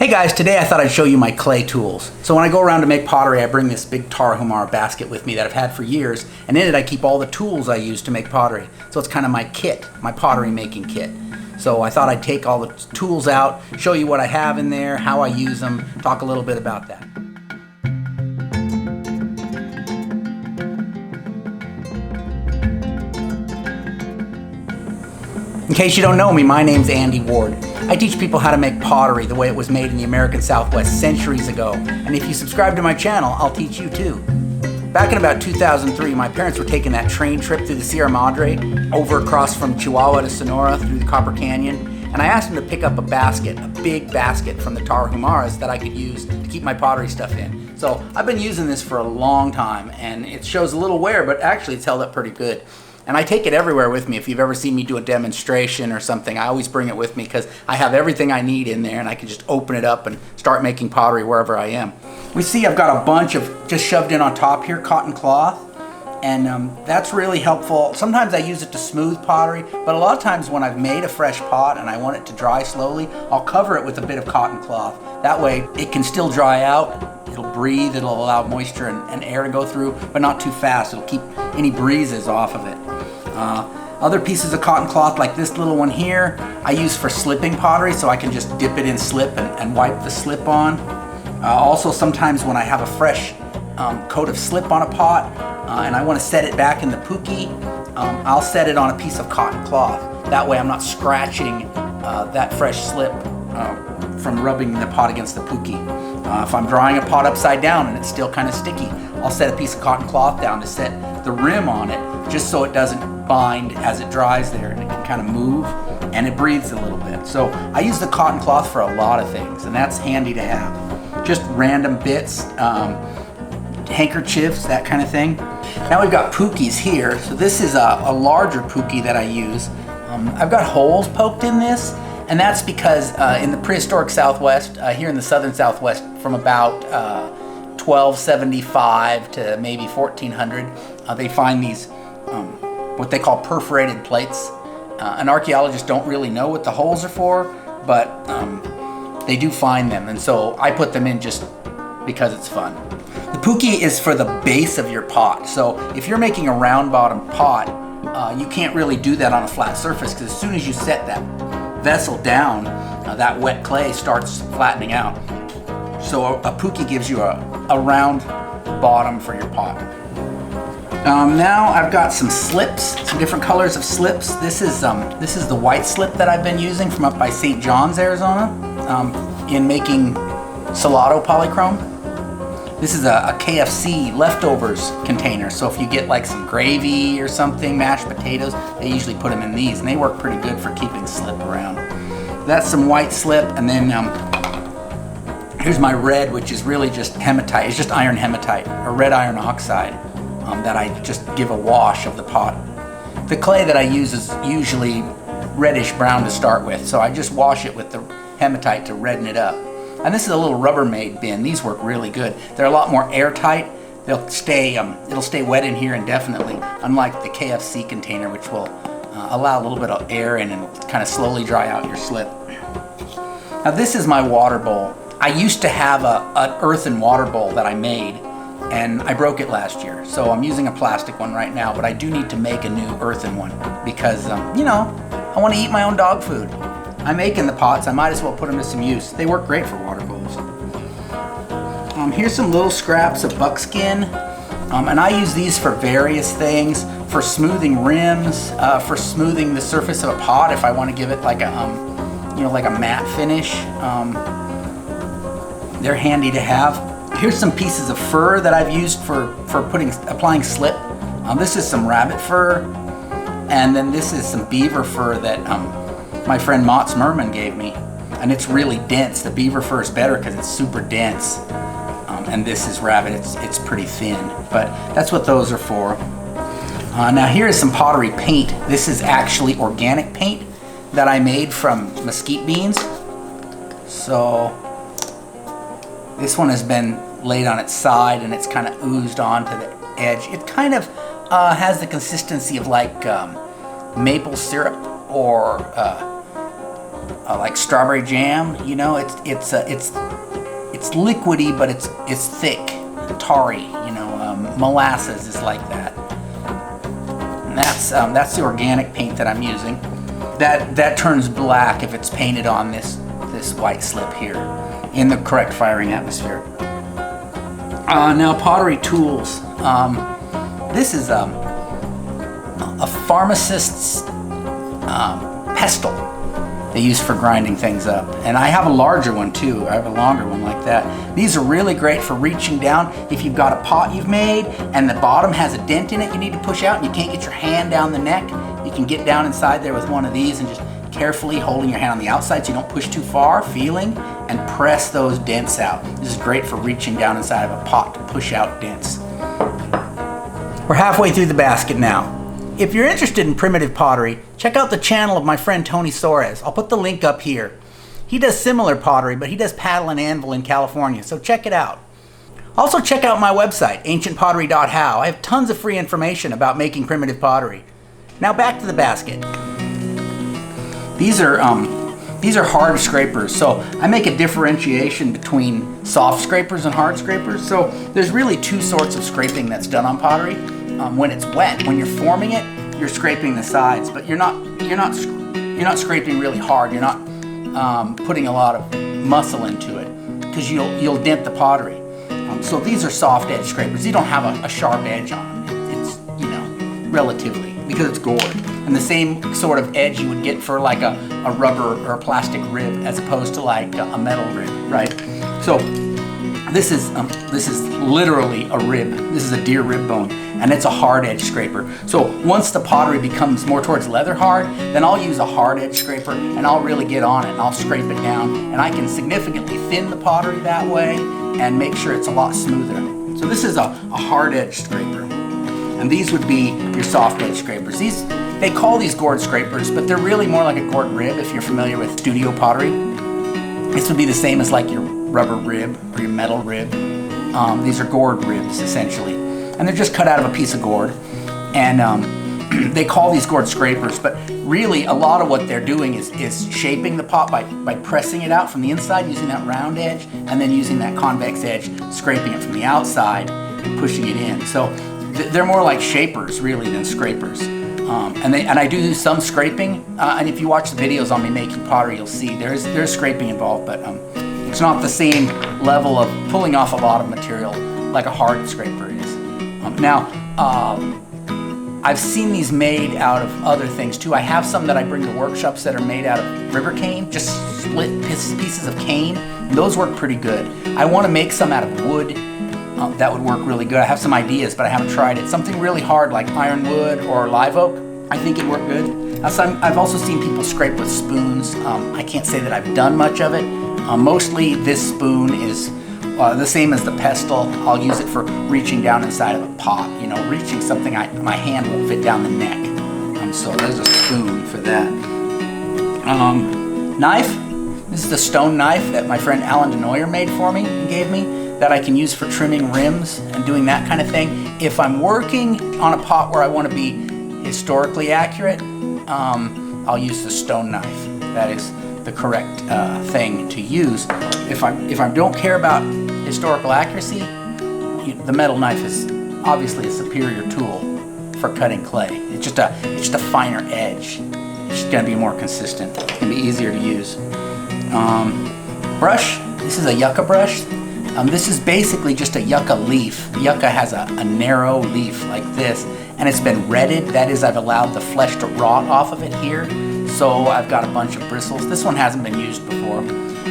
Hey guys, today I thought I'd show you my clay tools. So when I go around to make pottery, I bring this big Tarahumara basket with me that I've had for years, and in it I keep all the tools I use to make pottery. So it's kind of my kit, my pottery making kit. So I thought I'd take all the tools out, show you what I have in there, how I use them, talk a little bit about that. In case you don't know me, my name's Andy Ward. I teach people how to make pottery the way it was made in the American Southwest centuries ago. And if you subscribe to my channel, I'll teach you too. Back in about 2003, my parents were taking that train trip through the Sierra Madre, over across from Chihuahua to Sonora through the Copper Canyon. And I asked them to pick up a basket, a big basket from the Tarahumaras that I could use to keep my pottery stuff in. So I've been using this for a long time, and it shows a little wear, but actually it's held up pretty good. And I take it everywhere with me. If you've ever seen me do a demonstration or something, I always bring it with me because I have everything I need in there and I can just open it up and start making pottery wherever I am. We see I've got a bunch of just shoved in on top here, cotton cloth, and that's really helpful. Sometimes I use it to smooth pottery, but a lot of times when I've made a fresh pot and I want it to dry slowly, I'll cover it with a bit of cotton cloth. That way it can still dry out. It'll breathe, it'll allow moisture and air to go through, but not too fast. It'll keep any breezes off of it. Other pieces of cotton cloth like this little one here, I use for slipping pottery, so I can just dip it in slip and wipe the slip on. Also sometimes when I have a fresh coat of slip on a pot and I want to set it back in the Pookie, I'll set it on a piece of cotton cloth. That way I'm not scratching that fresh slip from rubbing the pot against the Pookie. If I'm drying a pot upside down and it's still kind of sticky, I'll set a piece of cotton cloth down to set the rim on it, just so it doesn't bind as it dries there, and it can kind of move and it breathes a little bit. So I use the cotton cloth for a lot of things, and that's handy to have. Just random bits, handkerchiefs, that kind of thing. Now we've got Pookies here. So this is a larger Pookie that I use. I've got holes poked in this, and that's because in the prehistoric Southwest, here in the southern Southwest, from about 1275 to maybe 1400, they find these what they call perforated plates. And archaeologists don't really know what the holes are for, but they do find them, and so I put them in just because it's fun. The Pookie is for the base of your pot, so if you're making a round bottom pot, you can't really do that on a flat surface, because as soon as you set that vessel down, that wet clay starts flattening out. So a Pookie gives you a round bottom for your pot. Now I've got some slips, some different colors of slips. This is the white slip that I've been using from up by St. John's, Arizona, in making Salado polychrome. This is a KFC leftovers container, so if you get like some gravy or something, mashed potatoes, they usually put them in these, and they work pretty good for keeping slip around. That's some white slip, and then here's my red, which is really just hematite. It's just iron hematite, or red iron oxide, that I just give a wash of the pot. The clay that I use is usually reddish brown to start with, so I just wash it with the hematite to redden it up. And this is a little Rubbermaid bin. These work really good. They're a lot more airtight. They'll stay, it'll stay wet in here indefinitely, unlike the KFC container, which will allow a little bit of air in and kind of slowly dry out your slip. Now this is my water bowl. I used to have an earthen water bowl that I made, and I broke it last year, so I'm using a plastic one right now, but I do need to make a new earthen one because, you know, I want to eat my own dog food. I'm making the pots, I might as well put them to some use. They work great for water bowls. Here's some little scraps of buckskin, and I use these for various things, for smoothing rims, for smoothing the surface of a pot if I want to give it like a, you know, like a matte finish. They're handy to have. Here's some pieces of fur that I've used for applying slip. This is some rabbit fur, and then this is some beaver fur that my friend Mott's Merman gave me, and it's really dense. The beaver fur is better because it's super dense, and this is rabbit. It's pretty thin, but that's what those are for. Now here is some pottery paint. This is actually organic paint that I made from mesquite beans. So this one has been laid on its side and it's kind of oozed onto the edge. It kind of has the consistency of like maple syrup or like strawberry jam. You know, it's liquidy, but it's thick, tarry. You know, molasses is like that. And that's the organic paint that I'm using. That turns black if it's painted on this white slip here in the correct firing atmosphere. Now Pottery Tools. This is a pharmacist's pestle they use for grinding things up. And I have a larger one too. I have a longer one like that. These are really great for reaching down. If you've got a pot you've made and the bottom has a dent in it you need to push out and you can't get your hand down the neck, you can get down inside there with one of these and just carefully holding your hand on the outside so you don't push too far, feeling, and press those dents out. This is great for reaching down inside of a pot to push out dents. We're halfway through the basket now. If you're interested in primitive pottery, check out the channel of my friend Tony Soares. I'll put the link up here. He does similar pottery, but he does paddle and anvil in California, so check it out. Also check out my website, ancientpottery.how. I have tons of free information about making primitive pottery. Now back to the basket. These are hard scrapers, so I make a differentiation between soft scrapers and hard scrapers. So there's really two sorts of scraping that's done on pottery. When it's wet, when you're forming it, you're scraping the sides, but you're not scraping really hard. You're not putting a lot of muscle into it because you'll dent the pottery. So these are soft edge scrapers. These don't have a sharp edge on them. It's, you know, relatively, because it's gourd. And the same sort of edge you would get for like a rubber or a plastic rib as opposed to like a metal rib, right? So this is literally a rib. This is a deer rib bone, and it's a hard edge scraper. So once the pottery becomes more towards leather hard, then I'll use a hard edge scraper and I'll really get on it and I'll scrape it down, and I can significantly thin the pottery that way and make sure it's a lot smoother. So this is a hard edge scraper, and these would be your soft edge scrapers. They call these gourd scrapers, but they're really more like a gourd rib if you're familiar with studio pottery. This would be the same as like your rubber rib or your metal rib. These are gourd ribs essentially, and they're just cut out of a piece of gourd. And they call these gourd scrapers, but really a lot of what they're doing is shaping the pot by pressing it out from the inside using that round edge, and then using that convex edge, scraping it from the outside and pushing it in. So they're more like shapers really than scrapers. And I do some scraping, and if you watch the videos on me making pottery, you'll see there's scraping involved, but it's not the same level of pulling off a lot of material like a hard scraper is. Now, I've seen these made out of other things too. I have some that I bring to workshops that are made out of river cane, just split pieces of cane. Those work pretty good. I want to make some out of wood. That would work really good. I have some ideas, but I haven't tried it. Something really hard like ironwood or live oak, I think it'd work good. I've also seen people scrape with spoons. I can't say that I've done much of it. Mostly this spoon is the same as the pestle. I'll use it for reaching down inside of a pot, you know, reaching something my hand won't fit down the neck. So there's a spoon for that. Knife. This is the stone knife that my friend Alan DeNoyer made for me and gave me, that I can use for trimming rims and doing that kind of thing. If I'm working on a pot where I want to be historically accurate, I'll use the stone knife. That is the correct thing to use. If I don't care about historical accuracy, the metal knife is obviously a superior tool for cutting clay. It's just a finer edge. It's just going to be more consistent. It's going to be easier to use. Brush. This is a yucca brush. This is basically just a yucca leaf. Yucca has a narrow leaf like this, and it's been retted. That is, I've allowed the flesh to rot off of it here, so I've got a bunch of bristles. This one hasn't been used before.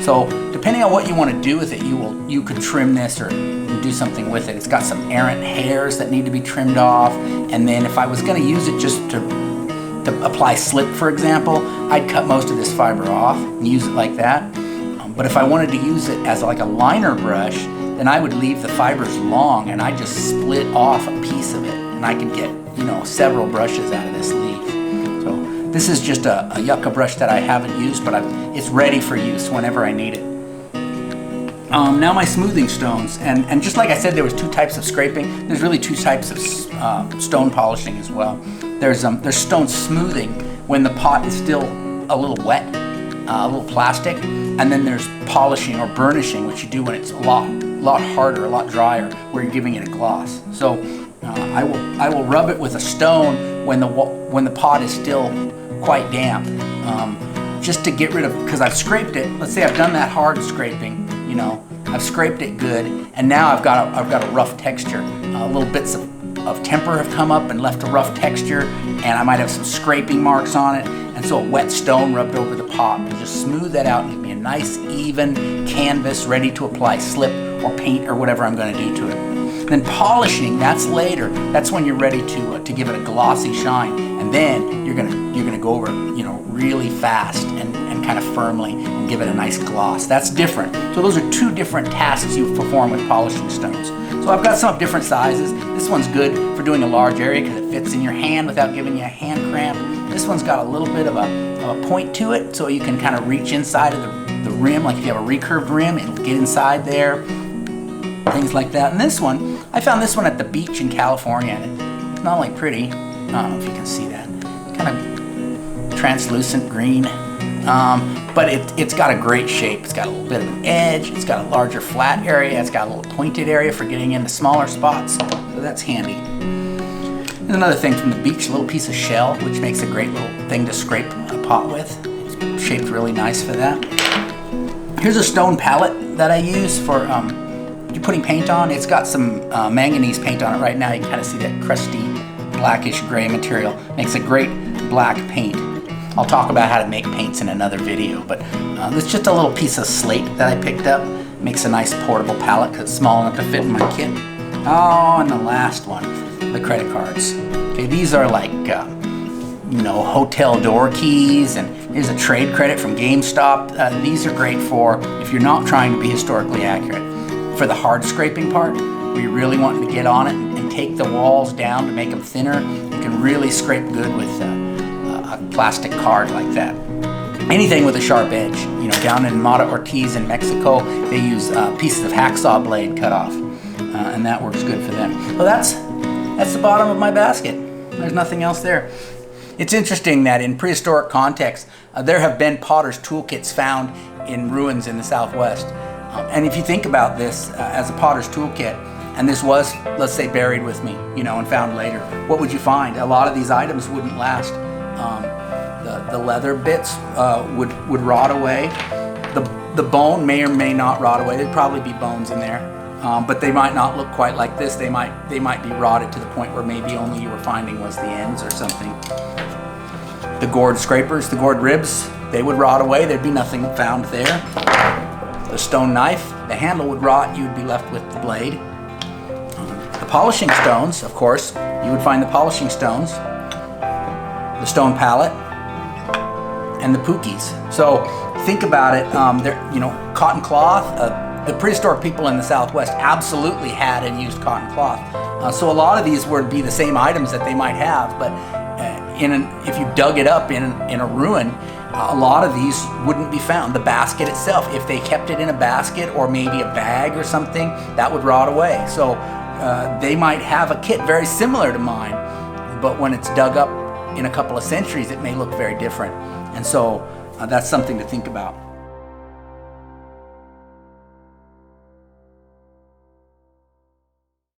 So depending on what you want to do with it, you could trim this or do something with it. It's got some errant hairs that need to be trimmed off, and then if I was going to use it just to apply slip, for example, I'd cut most of this fiber off and use it like that. But if I wanted to use it as like a liner brush, then I would leave the fibers long and I just split off a piece of it, and I could get, you know, several brushes out of this leaf. So this is just a yucca brush that I haven't used, but it's ready for use whenever I need it. Now my smoothing stones, and just like I said, there was two types of scraping. There's really two types of stone polishing as well. There's stone smoothing when the pot is still a little wet. a little plastic, and then there's polishing or burnishing, which you do when it's a lot harder, a lot drier, where you're giving it a gloss. So I will rub it with a stone when the pot is still quite damp, just to get rid of, because I've scraped it. Let's say I've done that hard scraping, you know, I've scraped it good, and now I've got a rough texture. Little bits of temper have come up and left a rough texture, and I might have some scraping marks on it, and so a wet stone rubbed over the pot will just smooth that out and give me a nice even canvas ready to apply slip or paint or whatever I'm going to do to it. Then polishing, that's later. That's when you're ready to give it a glossy shine, and then you're gonna go over it, you know, really fast and kind of firmly and give it a nice gloss. That's different. So those are two different tasks you perform with polishing stones. So I've got some of different sizes. This one's good for doing a large area because it fits in your hand without giving you a hand cramp. This one's got a little bit of a point to it, so you can kind of reach inside of the rim. Like if you have a recurved rim, it'll get inside there, things like that. And this one, I found this one at the beach in California, and it's not only pretty, I don't know if you can see that, kind of translucent green, but it's got a great shape. It's got a little bit of an edge, it's got a larger flat area, it's got a little pointed area for getting into smaller spots, so that's handy. And another thing from the beach, a little piece of shell, which makes a great little thing to scrape a pot with. It's shaped really nice for that. Here's a stone palette that I use for putting paint on. It's got some manganese paint on it right now. You can kind of see that crusty blackish gray material. Makes a great black paint. I'll talk about how to make paints in another video, but it's just a little piece of slate that I picked up. Makes a nice portable palette because it's small enough to fit in my kit. Oh, and the last one, the credit cards. Okay, these are like, you know, hotel door keys, and here's a trade credit from GameStop. These are great for if you're not trying to be historically accurate. For the hard scraping part, where you're really wanting to get on it and take the walls down to make them thinner, you can really scrape good with a plastic card like that. Anything with a sharp edge. You know, down in Mata Ortiz in Mexico, they use pieces of hacksaw blade cut off, and that works good for them. Well, that's the bottom of my basket. There's nothing else there. It's interesting that in prehistoric context, there have been potter's toolkits found in ruins in the Southwest. And if you think about this as a potter's toolkit, and this was, let's say, buried with me, you know, and found later, what would you find? A lot of these items wouldn't last. The leather bits would rot away. The bone may or may not rot away. There'd probably be bones in there, but they might not look quite like this. They might be rotted to the point where maybe only you were finding was the ends or something. The gourd scrapers, the gourd ribs, they would rot away. There'd be nothing found there. The stone knife, the handle would rot, you'd be left with the blade. The polishing stones, of course, you would find the polishing stones, the stone palette, and the Pookies. So think about it, you know, cotton cloth. The prehistoric people in the Southwest absolutely had and used cotton cloth. So a lot of these would be the same items that they might have, but if you dug it up in a ruin, a lot of these wouldn't be found. The basket itself, if they kept it in a basket or maybe a bag or something, that would rot away. So they might have a kit very similar to mine, but when it's dug up in a couple of centuries, it may look very different. And so that's something to think about.